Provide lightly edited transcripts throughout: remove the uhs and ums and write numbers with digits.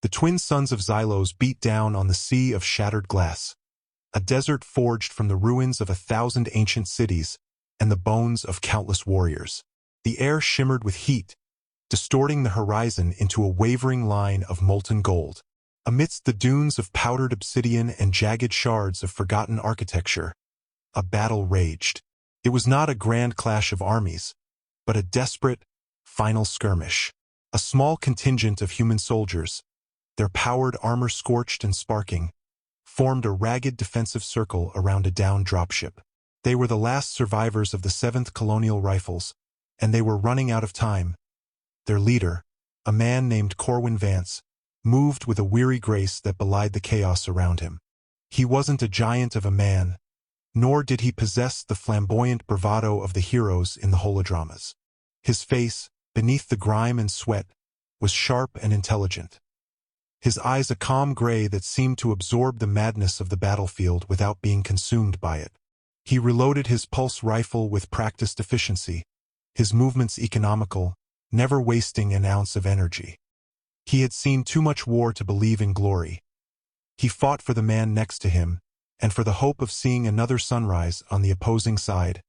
The twin sons of Xylos beat down on the sea of shattered glass, a desert forged from the ruins of 1,000 ancient cities and the bones of countless warriors. The air shimmered with heat, distorting the horizon into a wavering line of molten gold. Amidst the dunes of powdered obsidian and jagged shards of forgotten architecture, a battle raged. It was not a grand clash of armies, but a desperate, final skirmish. A small contingent of human soldiers, their powered armor scorched and sparking, formed a ragged defensive circle around a downed dropship. They were the last survivors of the 7th Colonial Rifles, and they were running out of time. Their leader, a man named Corwin Vance, moved with a weary grace that belied the chaos around him. He wasn't a giant of a man, nor did he possess the flamboyant bravado of the heroes in the holodramas. His face, beneath the grime and sweat, was sharp and intelligent. His eyes a calm gray that seemed to absorb the madness of the battlefield without being consumed by it. He reloaded his pulse rifle with practiced efficiency, his movements economical, never wasting an ounce of energy. He had seen too much war to believe in glory. He fought for the man next to him, and for the hope of seeing another sunrise on the opposing side.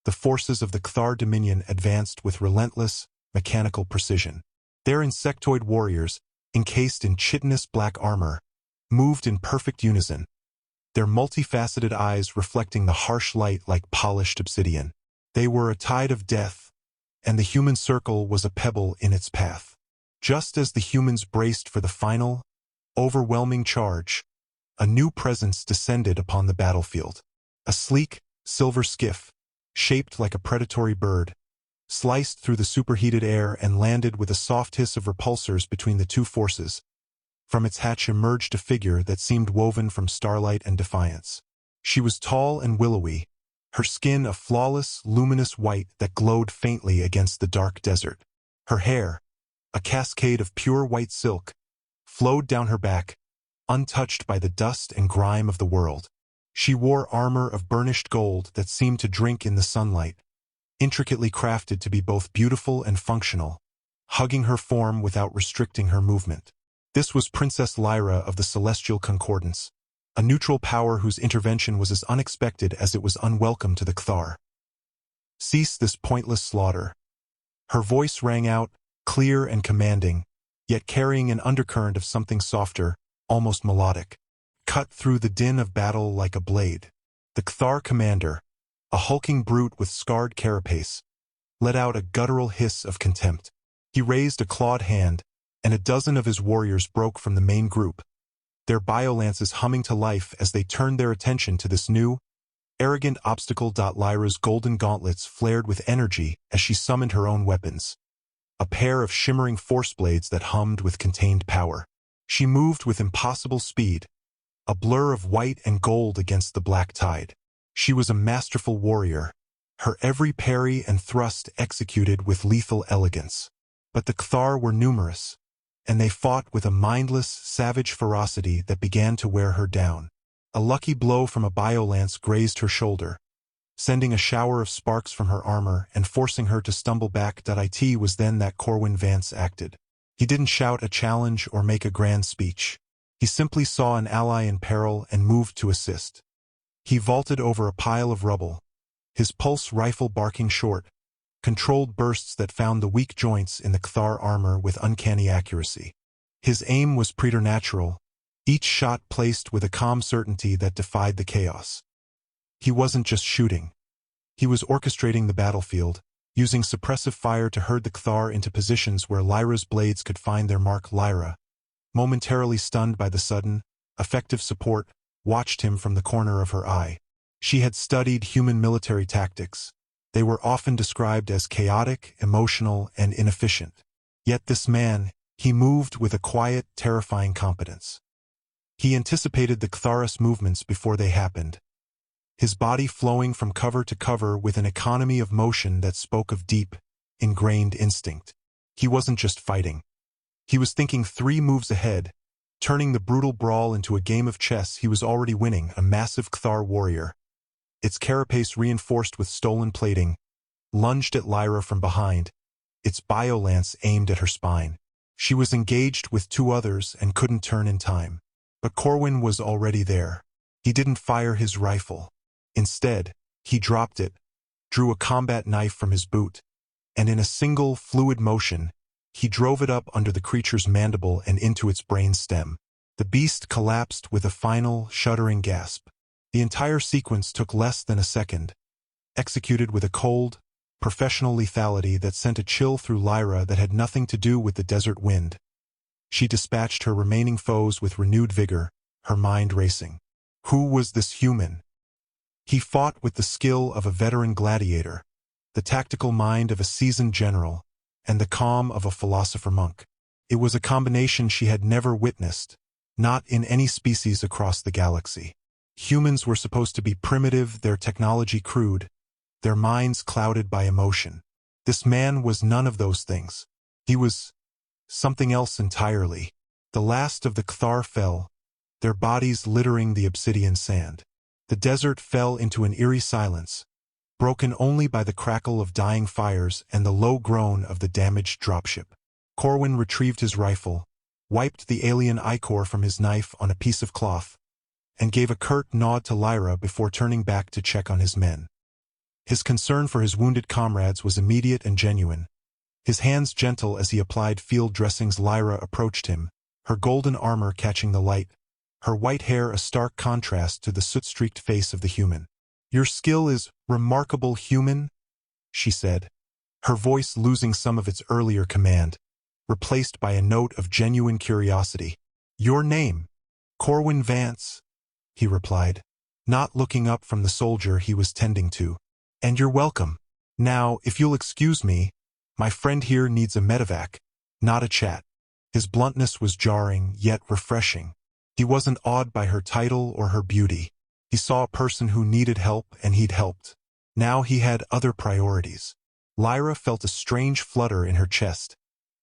The forces of the kThar Dominion advanced with relentless, mechanical precision. Their insectoid warriors, encased in chitinous black armor, moved in perfect unison, their multifaceted eyes reflecting the harsh light like polished obsidian. They were a tide of death, and the human circle was a pebble in its path. Just as the humans braced for the final, overwhelming charge, a new presence descended upon the battlefield. A sleek, silver skiff, shaped like a predatory bird, sliced through the superheated air and landed with a soft hiss of repulsors between the two forces. From its hatch emerged a figure that seemed woven from starlight and defiance. She was tall and willowy, her skin a flawless, luminous white that glowed faintly against the dark desert. Her hair, a cascade of pure white silk, flowed down her back, untouched by the dust and grime of the world. She wore armor of burnished gold that seemed to drink in the sunlight, intricately crafted to be both beautiful and functional, hugging her form without restricting her movement. This was Princess Lyra of the Celestial Concordance, a neutral power whose intervention was as unexpected as it was unwelcome to the kThar. Cease this pointless slaughter. Her voice rang out, clear and commanding, yet carrying an undercurrent of something softer, almost melodic. Cut through the din of battle like a blade. The kThar commander, a hulking brute with scarred carapace, let out a guttural hiss of contempt. He raised a clawed hand, and a dozen of his warriors broke from the main group, their biolances humming to life as they turned their attention to this new, arrogant obstacle. Lyra's golden gauntlets flared with energy as she summoned her own weapons, a pair of shimmering force blades that hummed with contained power. She moved with impossible speed, a blur of white and gold against the black tide. She was a masterful warrior, her every parry and thrust executed with lethal elegance. But the kThar were numerous, and they fought with a mindless, savage ferocity that began to wear her down. A lucky blow from a biolance grazed her shoulder, sending a shower of sparks from her armor and forcing her to stumble back. It was then that Corwin Vance acted. He didn't shout a challenge or make a grand speech. He simply saw an ally in peril and moved to assist. He vaulted over a pile of rubble, his pulse rifle barking short, controlled bursts that found the weak joints in the kThar armor with uncanny accuracy. His aim was preternatural, each shot placed with a calm certainty that defied the chaos. He wasn't just shooting. He was orchestrating the battlefield, using suppressive fire to herd the kThar into positions where Lyra's blades could find their mark. Lyra, momentarily stunned by the sudden, effective support, watched him from the corner of her eye. She had studied human military tactics. They were often described as chaotic, emotional, and inefficient. Yet this man, he moved with a quiet, terrifying competence. He anticipated the kThar's movements before they happened, his body flowing from cover to cover with an economy of motion that spoke of deep, ingrained instinct. He wasn't just fighting. He was thinking 3 moves ahead, turning the brutal brawl into a game of chess he was already winning. A massive kThar warrior, its carapace reinforced with stolen plating, lunged at Lyra from behind, its biolance aimed at her spine. She was engaged with two others and couldn't turn in time. But Corwin was already there. He didn't fire his rifle. Instead, he dropped it, drew a combat knife from his boot, and in a single, fluid motion, he drove it up under the creature's mandible and into its brain stem. The beast collapsed with a final, shuddering gasp. The entire sequence took less than a second, executed with a cold, professional lethality that sent a chill through Lyra that had nothing to do with the desert wind. She dispatched her remaining foes with renewed vigor, her mind racing. Who was this human? He fought with the skill of a veteran gladiator, the tactical mind of a seasoned general, and the calm of a philosopher-monk. It was a combination she had never witnessed, not in any species across the galaxy. Humans were supposed to be primitive, their technology crude, their minds clouded by emotion. This man was none of those things. He was something else entirely. The last of the k'thar fell, their bodies littering the obsidian sand. The desert fell into an eerie silence, broken only by the crackle of dying fires and the low groan of the damaged dropship. Corwin retrieved his rifle, wiped the alien ichor from his knife on a piece of cloth, and gave a curt nod to Lyra before turning back to check on his men. His concern for his wounded comrades was immediate and genuine. His hands gentle as he applied field dressings. Lyra approached him, her golden armor catching the light, her white hair a stark contrast to the soot-streaked face of the human. "Your skill is remarkable, human," she said, her voice losing some of its earlier command, replaced by a note of genuine curiosity. "Your name?" "Corwin Vance," he replied, not looking up from the soldier he was tending to. "And you're welcome. Now, if you'll excuse me, my friend here needs a medevac, not a chat." His bluntness was jarring, yet refreshing. He wasn't awed by her title or her beauty. He saw a person who needed help, and he'd helped. Now he had other priorities. Lyra felt a strange flutter in her chest,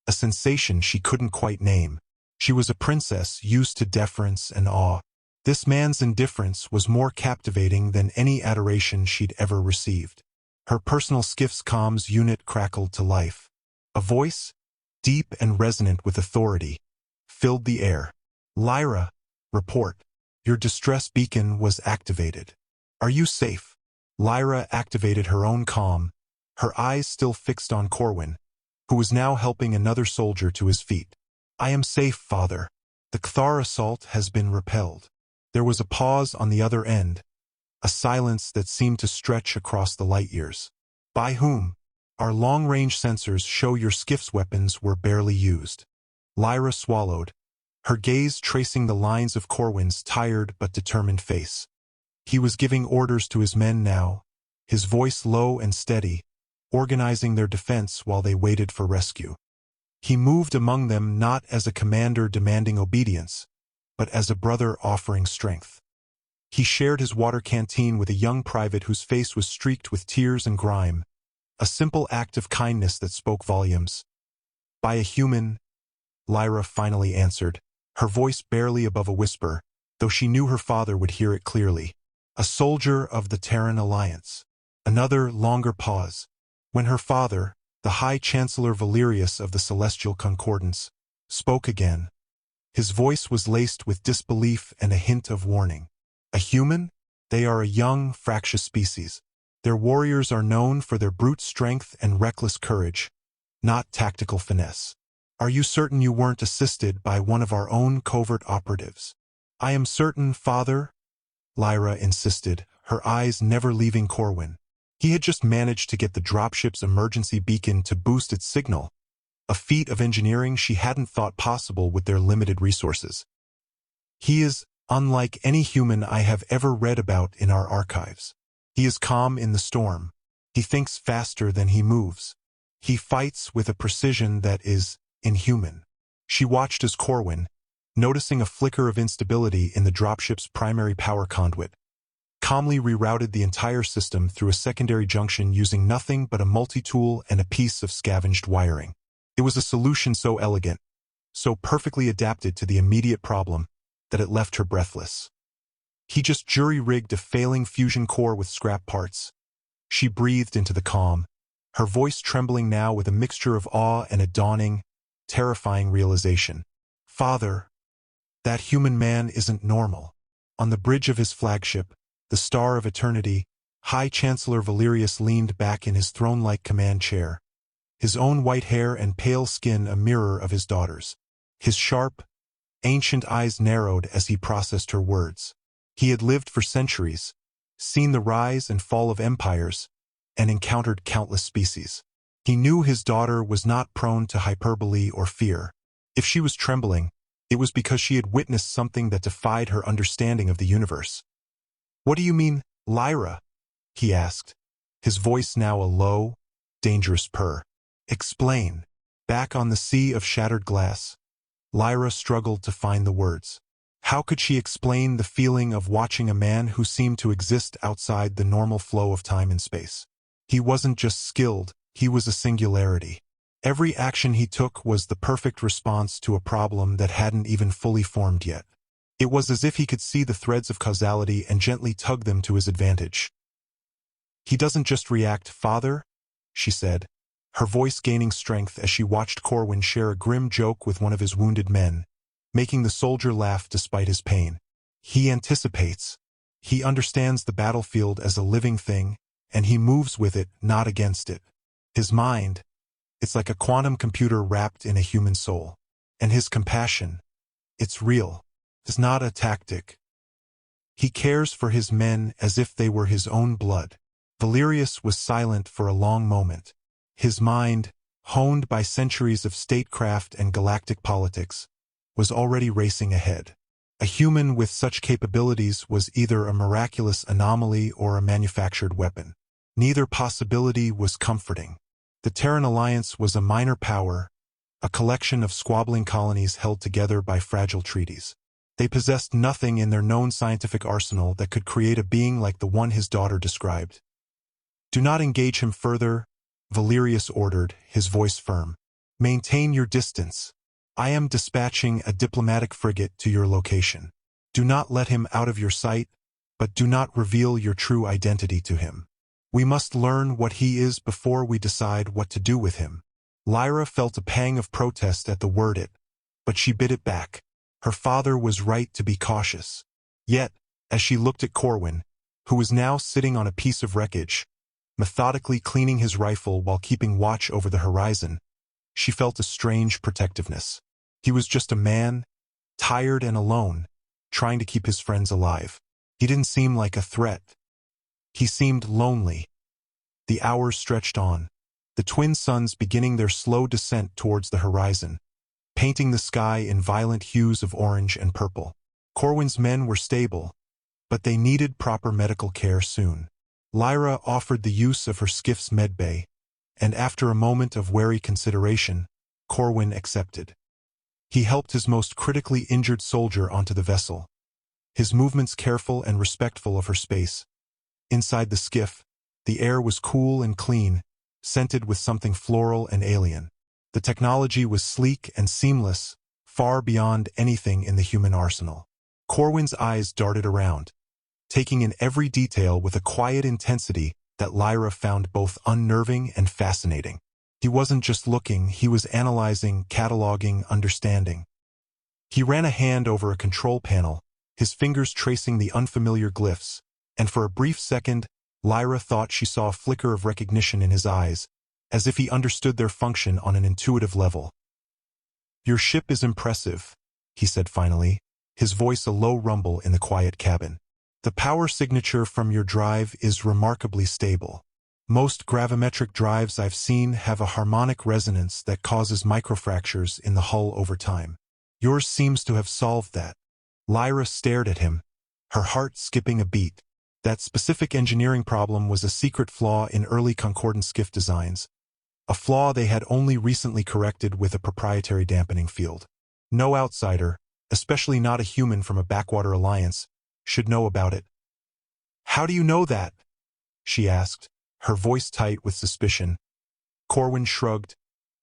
a sensation she couldn't quite name. She was a princess used to deference and awe. This man's indifference was more captivating than any adoration she'd ever received. Her personal skiff's comms unit crackled to life. A voice, deep and resonant with authority, filled the air. "Lyra, report. Your distress beacon was activated. Are you safe?" Lyra activated her own comm, her eyes still fixed on Corwin, who was now helping another soldier to his feet. "I am safe, father. The k'thar assault has been repelled." There was a pause on the other end, a silence that seemed to stretch across the light years. "By whom?" "Our long-range sensors show your skiff's weapons were barely used." Lyra swallowed, her gaze tracing the lines of Corwin's tired but determined face. He was giving orders to his men now, his voice low and steady, organizing their defense while they waited for rescue. He moved among them not as a commander demanding obedience, but as a brother offering strength. He shared his water canteen with a young private whose face was streaked with tears and grime, a simple act of kindness that spoke volumes. "By a human," Lyra finally answered, her voice barely above a whisper, though she knew her father would hear it clearly. "A soldier of the Terran Alliance." Another, longer pause, when her father, the High Chancellor Valerius of the Celestial Concordance, spoke again. His voice was laced with disbelief and a hint of warning. "A human? They are a young, fractious species. Their warriors are known for their brute strength and reckless courage, not tactical finesse. Are you certain you weren't assisted by one of our own covert operatives?" "I am certain, father," Lyra insisted, her eyes never leaving Corwin. He had just managed to get the dropship's emergency beacon to boost its signal, a feat of engineering she hadn't thought possible with their limited resources. "He is unlike any human I have ever read about in our archives. He is calm in the storm. He thinks faster than he moves. He fights with a precision that is inhuman." She watched as Corwin, noticing a flicker of instability in the dropship's primary power conduit, calmly rerouted the entire system through a secondary junction using nothing but a multi-tool and a piece of scavenged wiring. It was a solution so elegant, so perfectly adapted to the immediate problem, that it left her breathless. He just jury-rigged a failing fusion core with scrap parts. She breathed into the calm, her voice trembling now with a mixture of awe and a dawning terrifying realization. Father, that human man isn't normal. On the bridge of his flagship, the Star of Eternity, High Chancellor Valerius leaned back in his throne-like command chair, his own white hair and pale skin a mirror of his daughter's. His sharp, ancient eyes narrowed as he processed her words. He had lived for centuries, seen the rise and fall of empires, and encountered countless species. He knew his daughter was not prone to hyperbole or fear. If she was trembling, it was because she had witnessed something that defied her understanding of the universe. "What do you mean, Lyra?" he asked, his voice now a low, dangerous purr. "Explain." Back on the sea of shattered glass, Lyra struggled to find the words. How could she explain the feeling of watching a man who seemed to exist outside the normal flow of time and space? He wasn't just skilled, he was a singularity. Every action he took was the perfect response to a problem that hadn't even fully formed yet. It was as if he could see the threads of causality and gently tug them to his advantage. "He doesn't just react, Father," she said, her voice gaining strength as she watched Corwin share a grim joke with one of his wounded men, making the soldier laugh despite his pain. "He anticipates. He understands the battlefield as a living thing, and he moves with it, not against it. His mind, it's like a quantum computer wrapped in a human soul. And his compassion, it's real. It's not a tactic. He cares for his men as if they were his own blood." Valerius was silent for a long moment. His mind, honed by centuries of statecraft and galactic politics, was already racing ahead. A human with such capabilities was either a miraculous anomaly or a manufactured weapon. Neither possibility was comforting. The Terran Alliance was a minor power, a collection of squabbling colonies held together by fragile treaties. They possessed nothing in their known scientific arsenal that could create a being like the one his daughter described. "Do not engage him further," Valerius ordered, his voice firm. "Maintain your distance. I am dispatching a diplomatic frigate to your location. Do not let him out of your sight, but do not reveal your true identity to him. We must learn what he is before we decide what to do with him." Lyra felt a pang of protest at the word "it," but she bit it back. Her father was right to be cautious. Yet, as she looked at Corwin, who was now sitting on a piece of wreckage, methodically cleaning his rifle while keeping watch over the horizon, she felt a strange protectiveness. He was just a man, tired and alone, trying to keep his friends alive. He didn't seem like a threat. He seemed lonely. The hours stretched on, the twin suns beginning their slow descent towards the horizon, painting the sky in violent hues of orange and purple. Corwin's men were stable, but they needed proper medical care soon. Lyra offered the use of her skiff's medbay, and after a moment of wary consideration, Corwin accepted. He helped his most critically injured soldier onto the vessel, his movements careful and respectful of her space. Inside the skiff, the air was cool and clean, scented with something floral and alien. The technology was sleek and seamless, far beyond anything in the human arsenal. Corwin's eyes darted around, taking in every detail with a quiet intensity that Lyra found both unnerving and fascinating. He wasn't just looking, he was analyzing, cataloging, understanding. He ran a hand over a control panel, his fingers tracing the unfamiliar glyphs, and for a brief second, Lyra thought she saw a flicker of recognition in his eyes, as if he understood their function on an intuitive level. "Your ship is impressive," he said finally, his voice a low rumble in the quiet cabin. "The power signature from your drive is remarkably stable. Most gravimetric drives I've seen have a harmonic resonance that causes microfractures in the hull over time. Yours seems to have solved that." Lyra stared at him, her heart skipping a beat. That specific engineering problem was a secret flaw in early Concordant skiff designs, a flaw they had only recently corrected with a proprietary dampening field. No outsider, especially not a human from a backwater alliance, should know about it. "How do you know that?" she asked, her voice tight with suspicion. Corwin shrugged,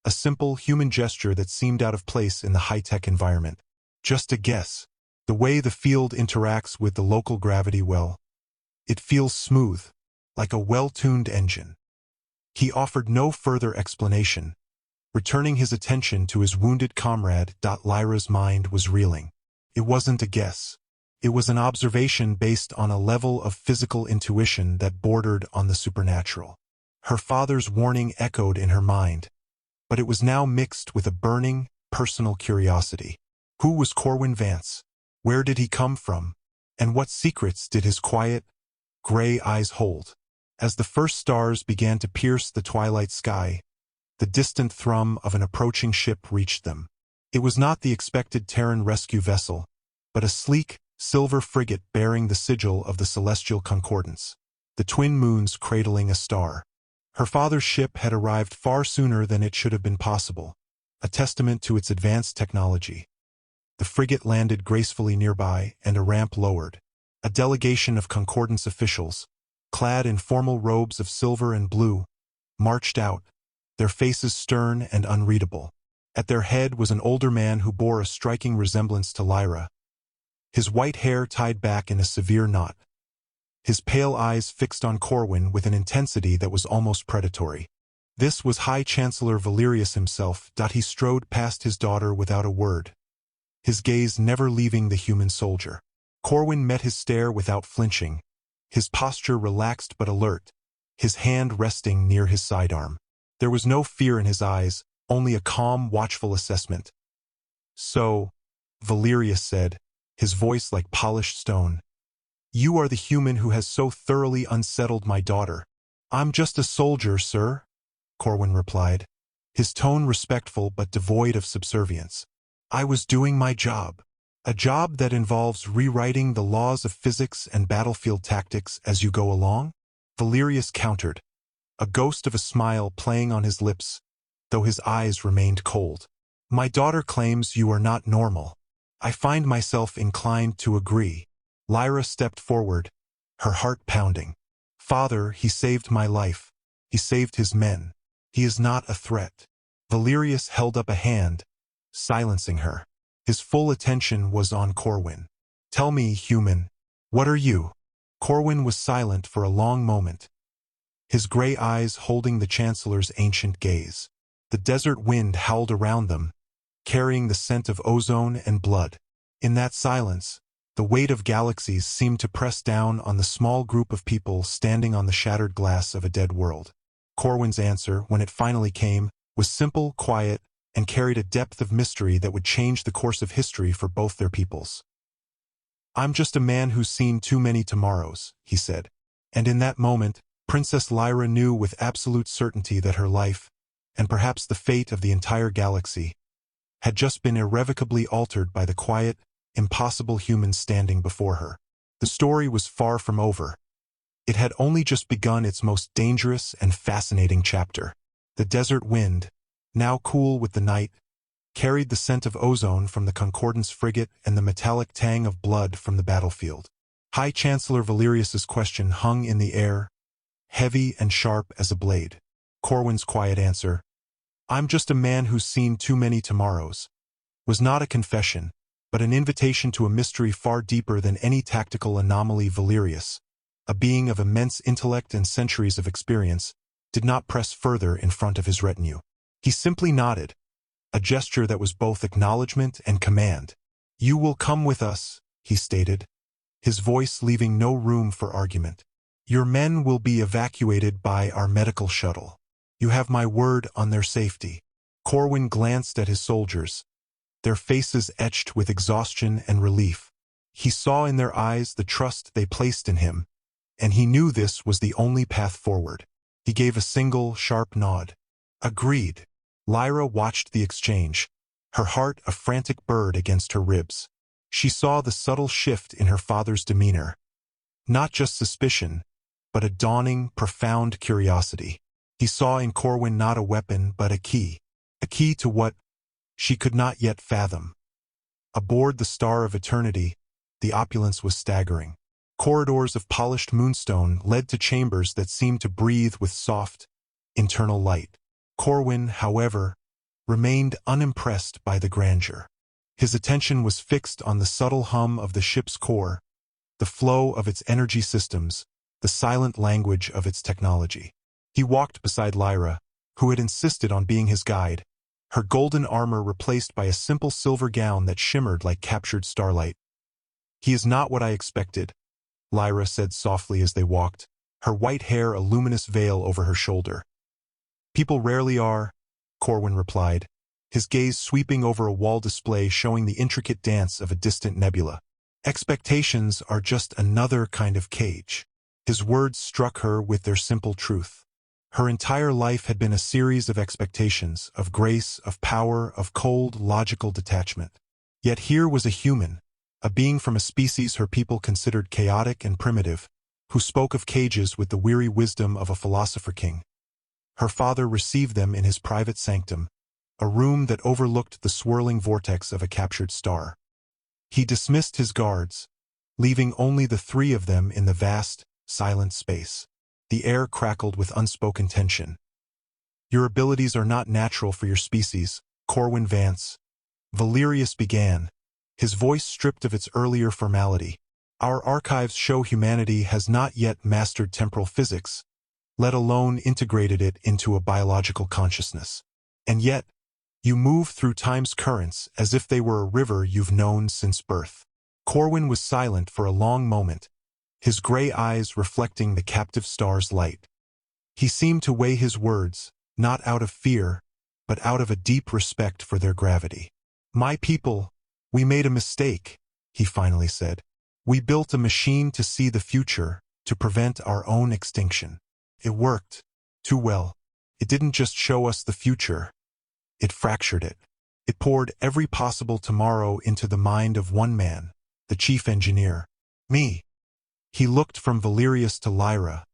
a simple human gesture that seemed out of place in the high-tech environment. "Just a guess. The way the field interacts with the local gravity well. It feels smooth, like a well-tuned engine." He offered no further explanation, returning his attention to his wounded comrade. Lyra's mind was reeling. It wasn't a guess. It was an observation based on a level of physical intuition that bordered on the supernatural. Her father's warning echoed in her mind, but it was now mixed with a burning, personal curiosity. Who was Corwin Vance? Where did he come from? And what secrets did his quiet, gray eyes hold? As the first stars began to pierce the twilight sky, the distant thrum of an approaching ship reached them. It was not the expected Terran rescue vessel, but a sleek, silver frigate bearing the sigil of the Celestial Concordance, the twin moons cradling a star. Her father's ship had arrived far sooner than it should have been possible, a testament to its advanced technology. The frigate landed gracefully nearby, and a ramp lowered. A delegation of Concordance officials, clad in formal robes of silver and blue, marched out, their faces stern and unreadable. At their head was an older man who bore a striking resemblance to Lyra, his white hair tied back in a severe knot, his pale eyes fixed on Corwin with an intensity that was almost predatory. This was High Chancellor Valerius himself. He strode past his daughter without a word, his gaze never leaving the human soldier. Corwin met his stare without flinching, his posture relaxed but alert, his hand resting near his sidearm. There was no fear in his eyes, only a calm, watchful assessment. "So," Valerius said, his voice like polished stone, "you are the human who has so thoroughly unsettled my daughter." "I'm just a soldier, sir," Corwin replied, his tone respectful but devoid of subservience. "I was doing my job. A job that involves rewriting the laws of physics and battlefield tactics as you go along?" Valerius countered, a ghost of a smile playing on his lips, though his eyes remained cold. "My daughter claims you are not normal. I find myself inclined to agree." Lyra stepped forward, her heart pounding. "Father, he saved my life. He saved his men. He is not a threat." Valerius held up a hand, silencing her. His full attention was on Corwin. "Tell me, human, what are you?" Corwin was silent for a long moment, his gray eyes holding the Chancellor's ancient gaze. The desert wind howled around them, carrying the scent of ozone and blood. In that silence, the weight of galaxies seemed to press down on the small group of people standing on the shattered glass of a dead world. Corwin's answer, when it finally came, was simple, quiet, and carried a depth of mystery that would change the course of history for both their peoples. "I'm just a man who's seen too many tomorrows," he said. And in that moment, Princess Lyra knew with absolute certainty that her life, and perhaps the fate of the entire galaxy, had just been irrevocably altered by the quiet, impossible human standing before her. The story was far from over. It had only just begun its most dangerous and fascinating chapter. The desert wind, now cool with the night, carried the scent of ozone from the Concordance frigate and the metallic tang of blood from the battlefield. High Chancellor Valerius's question hung in the air, heavy and sharp as a blade. Corwin's quiet answer, "I'm just a man who's seen too many tomorrows," was not a confession, but an invitation to a mystery far deeper than any tactical anomaly. Valerius, a being of immense intellect and centuries of experience, did not press further in front of his retinue. He simply nodded, a gesture that was both acknowledgement and command. "You will come with us," he stated, his voice leaving no room for argument. "Your men will be evacuated by our medical shuttle. You have my word on their safety." Corwin glanced at his soldiers, their faces etched with exhaustion and relief. He saw in their eyes the trust they placed in him, and he knew this was the only path forward. He gave a single, sharp nod. "Agreed." Lyra watched the exchange, her heart a frantic bird against her ribs. She saw the subtle shift in her father's demeanor. Not just suspicion, but a dawning, profound curiosity. He saw in Corwin not a weapon but a key. A key to what she could not yet fathom. Aboard the Star of Eternity, the opulence was staggering. Corridors of polished moonstone led to chambers that seemed to breathe with soft, internal light. Corwin, however, remained unimpressed by the grandeur. His attention was fixed on the subtle hum of the ship's core, the flow of its energy systems, the silent language of its technology. He walked beside Lyra, who had insisted on being his guide, her golden armor replaced by a simple silver gown that shimmered like captured starlight. "He is not what I expected," Lyra said softly as they walked, her white hair a luminous veil over her shoulder. "People rarely are," Corwin replied, his gaze sweeping over a wall display showing the intricate dance of a distant nebula. "Expectations are just another kind of cage." His words struck her with their simple truth. Her entire life had been a series of expectations, of grace, of power, of cold, logical detachment. Yet here was a human, a being from a species her people considered chaotic and primitive, who spoke of cages with the weary wisdom of a philosopher king. Her father received them in his private sanctum, a room that overlooked the swirling vortex of a captured star. He dismissed his guards, leaving only the three of them in the vast, silent space. The air crackled with unspoken tension. "Your abilities are not natural for your species, Corwin Vance," Valerius began, his voice stripped of its earlier formality. "Our archives show humanity has not yet mastered temporal physics, let alone integrated it into a biological consciousness. And yet, you move through time's currents as if they were a river you've known since birth." Corwin was silent for a long moment, his gray eyes reflecting the captive star's light. He seemed to weigh his words, not out of fear, but out of a deep respect for their gravity. "My people, we made a mistake," he finally said. "We built a machine to see the future, to prevent our own extinction. It worked too well. It didn't just show us the future, it fractured it. It poured every possible tomorrow into the mind of one man, the chief engineer. Me." He looked from Valerius to Lyra,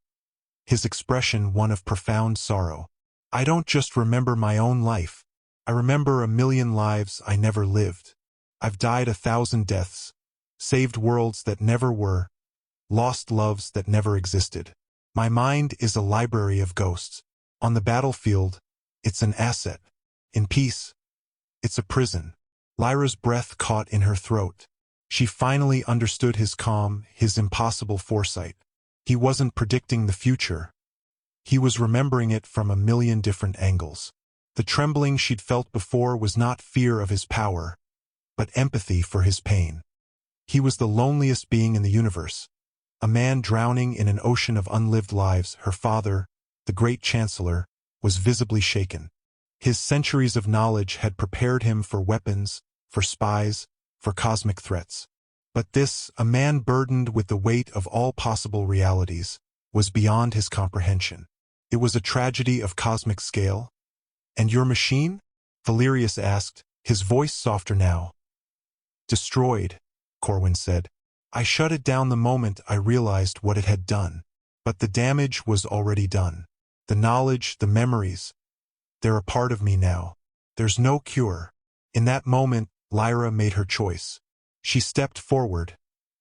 his expression one of profound sorrow. "I don't just remember my own life. I remember a million lives I never lived. I've died 1,000 deaths, saved worlds that never were, lost loves that never existed. My mind is a library of ghosts. On the battlefield, it's an asset. In peace, it's a prison." Lyra's breath caught in her throat. She finally understood his calm, his impossible foresight. He wasn't predicting the future. He was remembering it from a million different angles. The trembling she'd felt before was not fear of his power, but empathy for his pain. He was the loneliest being in the universe, a man drowning in an ocean of unlived lives. Her father, the great chancellor, was visibly shaken. His centuries of knowledge had prepared him for weapons, for spies, for cosmic threats. But this, a man burdened with the weight of all possible realities, was beyond his comprehension. It was a tragedy of cosmic scale. "And your machine?" Valerius asked, his voice softer now. "Destroyed," Corwin said. "I shut it down the moment I realized what it had done. But the damage was already done. The knowledge, the memories, they're a part of me now. There's no cure." In that moment, Lyra made her choice. She stepped forward,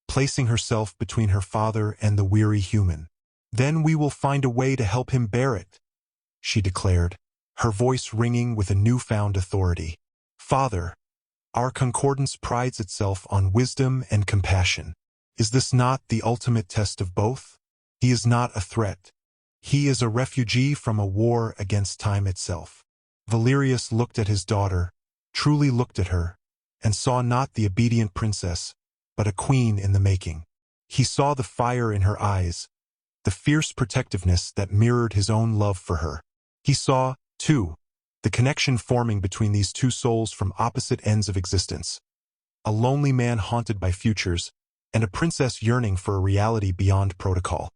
placing herself between her father and the weary human. "Then we will find a way to help him bear it," she declared, her voice ringing with a newfound authority. "Father, our concordance prides itself on wisdom and compassion. Is this not the ultimate test of both? He is not a threat. He is a refugee from a war against time itself." Valerius looked at his daughter, truly looked at her, and saw not the obedient princess, but a queen in the making. He saw the fire in her eyes, the fierce protectiveness that mirrored his own love for her. He saw, too, the connection forming between these two souls from opposite ends of existence. A lonely man haunted by futures, and a princess yearning for a reality beyond protocol.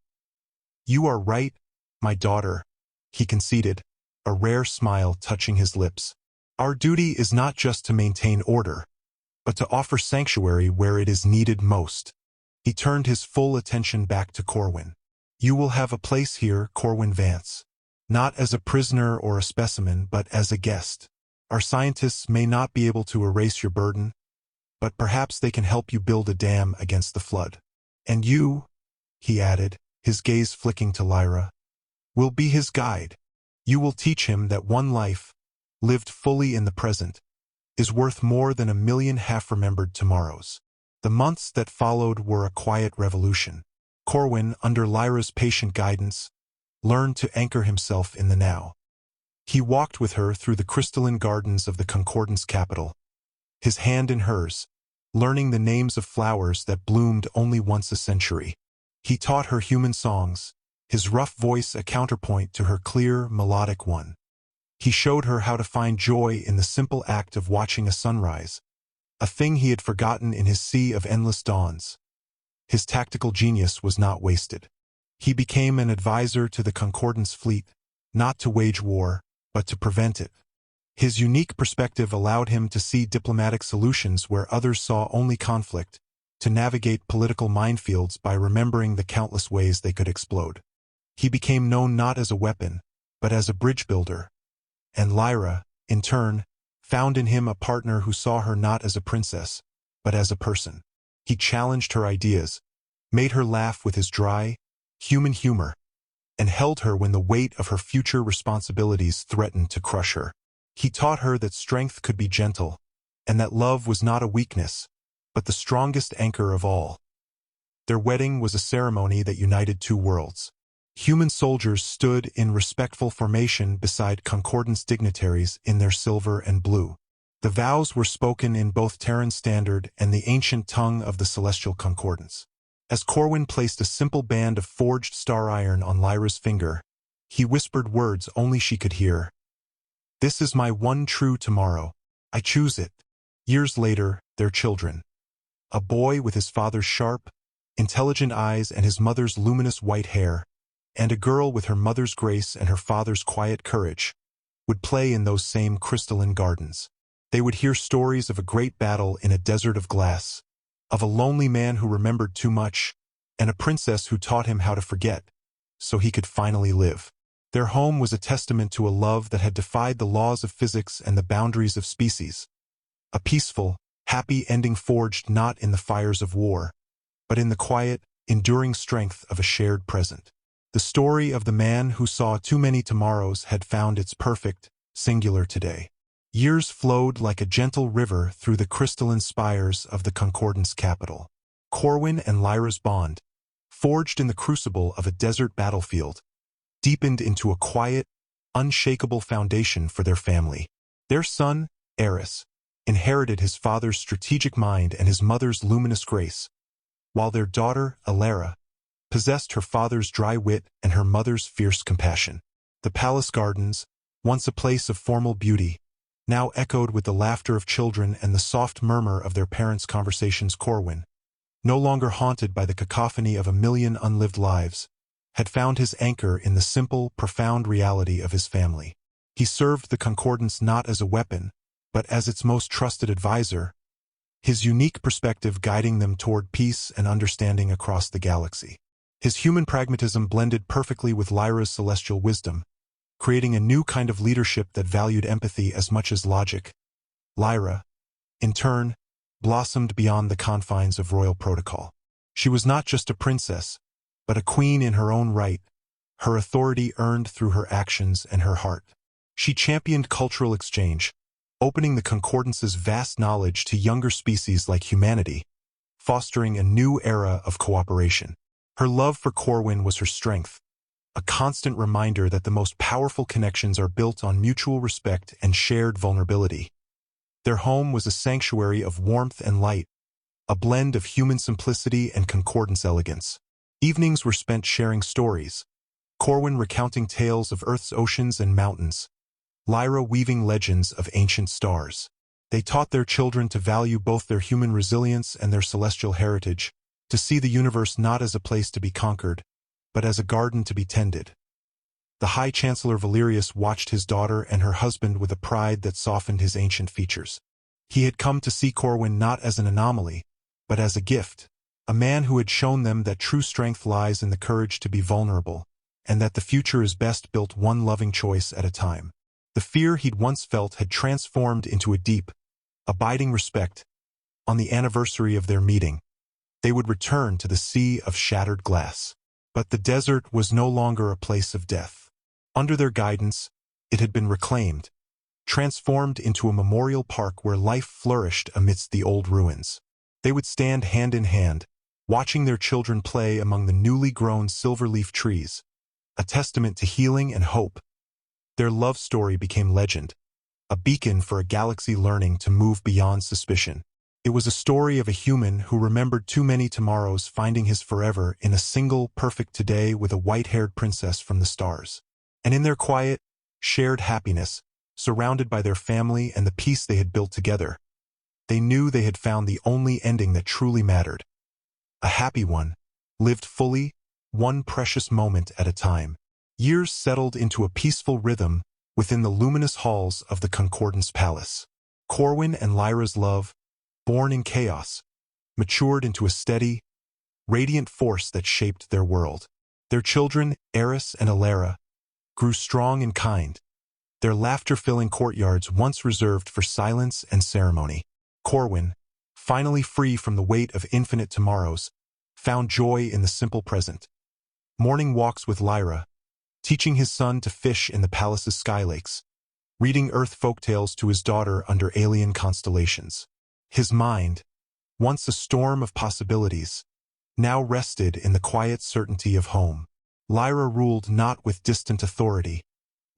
"You are right, my daughter," he conceded, a rare smile touching his lips. "Our duty is not just to maintain order, but to offer sanctuary where it is needed most." He turned his full attention back to Corwin. "You will have a place here, Corwin Vance. Not as a prisoner or a specimen, but as a guest. Our scientists may not be able to erase your burden, but perhaps they can help you build a dam against the flood. And you," he added, his gaze flicking to Lyra, "will be his guide. You will teach him that one life, lived fully in the present, is worth more than a million half-remembered tomorrows." The months that followed were a quiet revolution. Corwin, under Lyra's patient guidance, learned to anchor himself in the now. He walked with her through the crystalline gardens of the Concordance capital, his hand in hers, learning the names of flowers that bloomed only once a century. He taught her human songs, his rough voice a counterpoint to her clear, melodic one. He showed her how to find joy in the simple act of watching a sunrise, a thing he had forgotten in his sea of endless dawns. His tactical genius was not wasted. He became an advisor to the Concordance fleet, not to wage war, but to prevent it. His unique perspective allowed him to see diplomatic solutions where others saw only conflict, to navigate political minefields by remembering the countless ways they could explode. He became known not as a weapon, but as a bridge builder. And Lyra, in turn, found in him a partner who saw her not as a princess, but as a person. He challenged her ideas, made her laugh with his dry, human humor, and held her when the weight of her future responsibilities threatened to crush her. He taught her that strength could be gentle, and that love was not a weakness, but the strongest anchor of all. Their wedding was a ceremony that united two worlds. Human soldiers stood in respectful formation beside Concordance dignitaries in their silver and blue. The vows were spoken in both Terran Standard and the ancient tongue of the Celestial Concordance. As Corwin placed a simple band of forged star iron on Lyra's finger, he whispered words only she could hear. "This is my one true tomorrow. I choose it." Years later, their children. A boy with his father's sharp, intelligent eyes and his mother's luminous white hair, and a girl with her mother's grace and her father's quiet courage, would play in those same crystalline gardens. They would hear stories of a great battle in a desert of glass, of a lonely man who remembered too much, and a princess who taught him how to forget, so he could finally live. Their home was a testament to a love that had defied the laws of physics and the boundaries of species. A peaceful, happy ending forged not in the fires of war, but in the quiet, enduring strength of a shared present. The story of the man who saw too many tomorrows had found its perfect, singular today. Years flowed like a gentle river through the crystalline spires of the Concordance capital. Corwin and Lyra's bond, forged in the crucible of a desert battlefield, deepened into a quiet, unshakable foundation for their family. Their son, Eris, inherited his father's strategic mind and his mother's luminous grace, while their daughter, Alara, possessed her father's dry wit and her mother's fierce compassion. The palace gardens, once a place of formal beauty, now echoed with the laughter of children and the soft murmur of their parents' conversations. Corwin, no longer haunted by the cacophony of a million unlived lives, had found his anchor in the simple, profound reality of his family. He served the Concordance not as a weapon, but as its most trusted advisor, his unique perspective guiding them toward peace and understanding across the galaxy. His human pragmatism blended perfectly with Lyra's celestial wisdom, creating a new kind of leadership that valued empathy as much as logic. Lyra, in turn, blossomed beyond the confines of royal protocol. She was not just a princess, but a queen in her own right, her authority earned through her actions and her heart. She championed cultural exchange, opening the Concordance's vast knowledge to younger species like humanity, fostering a new era of cooperation. Her love for Corwin was her strength, a constant reminder that the most powerful connections are built on mutual respect and shared vulnerability. Their home was a sanctuary of warmth and light, a blend of human simplicity and Concordance elegance. Evenings were spent sharing stories, Corwin recounting tales of Earth's oceans and mountains, Lyra weaving legends of ancient stars. They taught their children to value both their human resilience and their celestial heritage, to see the universe not as a place to be conquered, but as a garden to be tended. The High Chancellor Valerius watched his daughter and her husband with a pride that softened his ancient features. He had come to see Corwin not as an anomaly, but as a gift, a man who had shown them that true strength lies in the courage to be vulnerable, and that the future is best built one loving choice at a time. The fear he'd once felt had transformed into a deep, abiding respect. On the anniversary of their meeting, they would return to the sea of shattered glass. But the desert was no longer a place of death. Under their guidance, it had been reclaimed, transformed into a memorial park where life flourished amidst the old ruins. They would stand hand in hand, watching their children play among the newly grown silverleaf trees, a testament to healing and hope. Their love story became legend, a beacon for a galaxy learning to move beyond suspicion. It was a story of a human who remembered too many tomorrows finding his forever in a single, perfect today with a white-haired princess from the stars. And in their quiet, shared happiness, surrounded by their family and the peace they had built together, they knew they had found the only ending that truly mattered. A happy one, lived fully, one precious moment at a time. Years settled into a peaceful rhythm within the luminous halls of the Concordance Palace. Corwin and Lyra's love, born in chaos, matured into a steady, radiant force that shaped their world. Their children, Eris and Alara, grew strong and kind, their laughter-filling courtyards once reserved for silence and ceremony. Corwin, finally free from the weight of infinite tomorrows, found joy in the simple present. Morning walks with Lyra, teaching his son to fish in the palace's skylakes, reading Earth folktales to his daughter under alien constellations. His mind, once a storm of possibilities, now rested in the quiet certainty of home. Lyra ruled not with distant authority,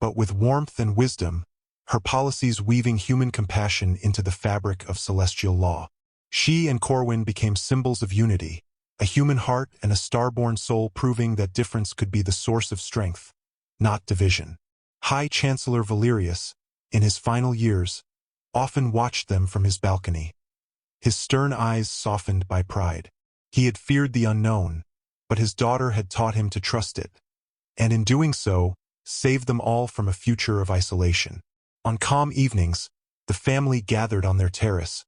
but with warmth and wisdom, her policies weaving human compassion into the fabric of celestial law. She and Corwin became symbols of unity, a human heart and a starborn soul proving that difference could be the source of strength, not division. High Chancellor Valerius, in his final years, often watched them from his balcony, his stern eyes softened by pride. He had feared the unknown, but his daughter had taught him to trust it, and in doing so, saved them all from a future of isolation. On calm evenings, the family gathered on their terrace,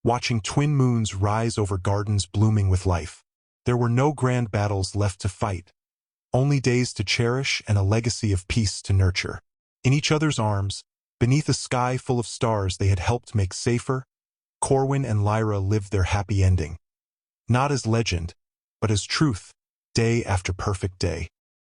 watching twin moons rise over gardens blooming with life. There were no grand battles left to fight, only days to cherish and a legacy of peace to nurture. In each other's arms, beneath a sky full of stars they had helped make safer, Corwin and Lyra lived their happy ending. Not as legend, but as truth, day after perfect day.